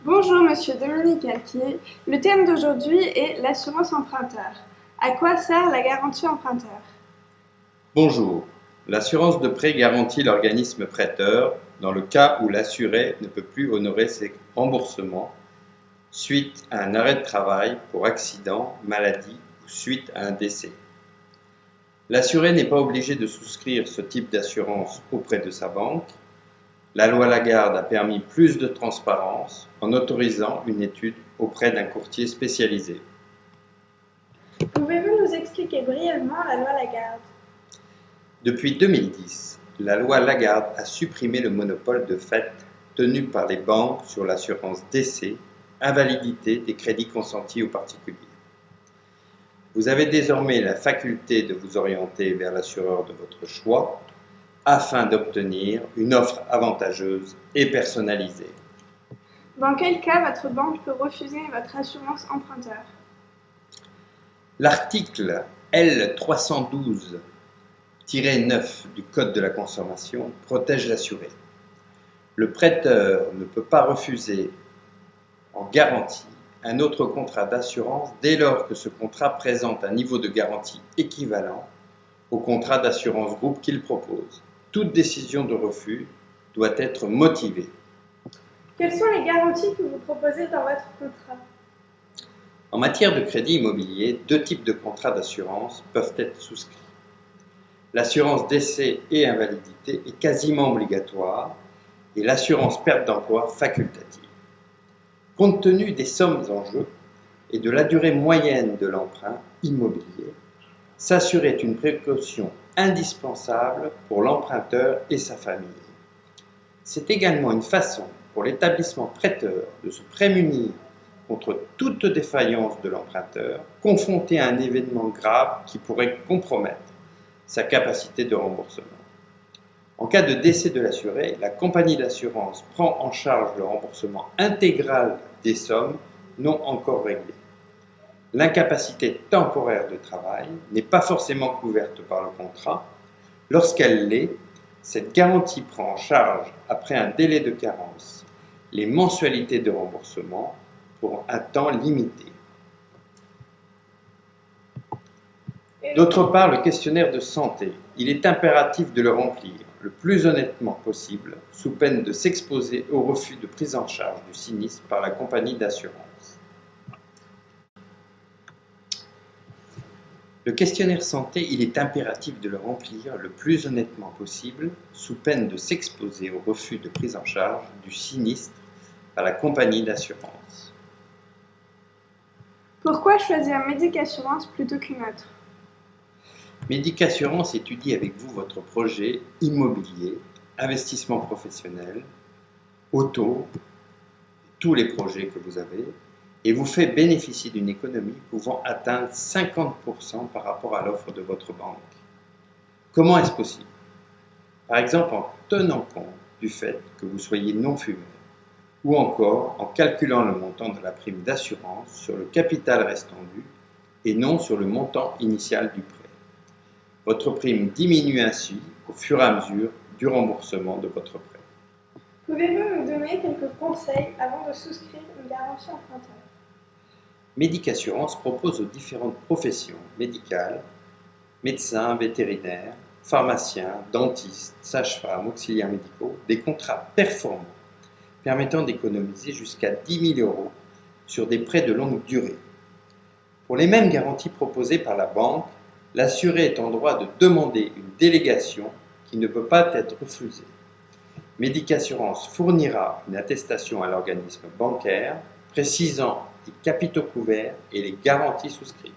Bonjour Monsieur Dominique Alquier. Le thème d'aujourd'hui est l'assurance emprunteur. À quoi sert la garantie emprunteur? Bonjour. L'assurance de prêt garantit l'organisme prêteur dans le cas où l'assuré ne peut plus honorer ses remboursements suite à un arrêt de travail pour accident, maladie ou suite à un décès. L'assuré n'est pas obligé de souscrire ce type d'assurance auprès de sa banque. La loi Lagarde a permis plus de transparence en autorisant une étude auprès d'un courtier spécialisé. Pouvez-vous nous expliquer brièvement la loi Lagarde? Depuis 2010, la loi Lagarde a supprimé le monopole de fait tenu par les banques sur l'assurance décès, invalidité des crédits consentis aux particuliers. Vous avez désormais la faculté de vous orienter vers l'assureur de votre choix afin d'obtenir une offre avantageuse et personnalisée. Dans quel cas votre banque peut refuser votre assurance emprunteur? L'article L312-9 du Code de la consommation protège l'assuré. Le prêteur ne peut pas refuser en garantie un autre contrat d'assurance dès lors que ce contrat présente un niveau de garantie équivalent au contrat d'assurance groupe qu'il propose. Toute décision de refus doit être motivée. Quelles sont les garanties que vous proposez dans votre contrat? En matière de crédit immobilier, deux types de contrats d'assurance peuvent être souscrits. L'assurance décès et invalidité est quasiment obligatoire et l'assurance perte d'emploi facultative. Compte tenu des sommes en jeu et de la durée moyenne de l'emprunt immobilier, s'assurer est une précaution indispensable pour l'emprunteur et sa famille. C'est également une façon pour l'établissement prêteur de se prémunir contre toute défaillance de l'emprunteur confronté à un événement grave qui pourrait compromettre sa capacité de remboursement. En cas de décès de l'assuré, la compagnie d'assurance prend en charge le remboursement intégral des sommes non encore réglées. L'incapacité temporaire de travail n'est pas forcément couverte par le contrat. Lorsqu'elle l'est, cette garantie prend en charge, après un délai de carence, les mensualités de remboursement pour un temps limité. D'autre part, le questionnaire de santé, il est impératif de le remplir le plus honnêtement possible, sous peine de s'exposer au refus de prise en charge du sinistre par la compagnie d'assurance. Le questionnaire santé, il est impératif de le remplir le plus honnêtement possible, sous peine de s'exposer au refus de prise en charge du sinistre par la compagnie d'assurance. Pourquoi choisir Médicassurance plutôt qu'une autre? Médicassurance étudie avec vous votre projet immobilier, investissement professionnel, auto, tous les projets que vous avez, et vous fait bénéficier d'une économie pouvant atteindre 50% par rapport à l'offre de votre banque. Comment est-ce possible? Par exemple, en tenant compte du fait que vous soyez non-fumeur, ou encore en calculant le montant de la prime d'assurance sur le capital restant dû et non sur le montant initial du prêt. Votre prime diminue ainsi au fur et à mesure du remboursement de votre prêt. Pouvez-vous nous donner quelques conseils avant de souscrire une garantie emprunteur? Médicassurance propose aux différentes professions médicales, médecins, vétérinaires, pharmaciens, dentistes, sages-femmes, auxiliaires médicaux, des contrats performants permettant d'économiser jusqu'à 10 000 € sur des prêts de longue durée. Pour les mêmes garanties proposées par la banque, l'assuré est en droit de demander une délégation qui ne peut pas être refusée. Médicassurance fournira une attestation à l'organisme bancaire précisant les capitaux couverts et les garanties souscrites.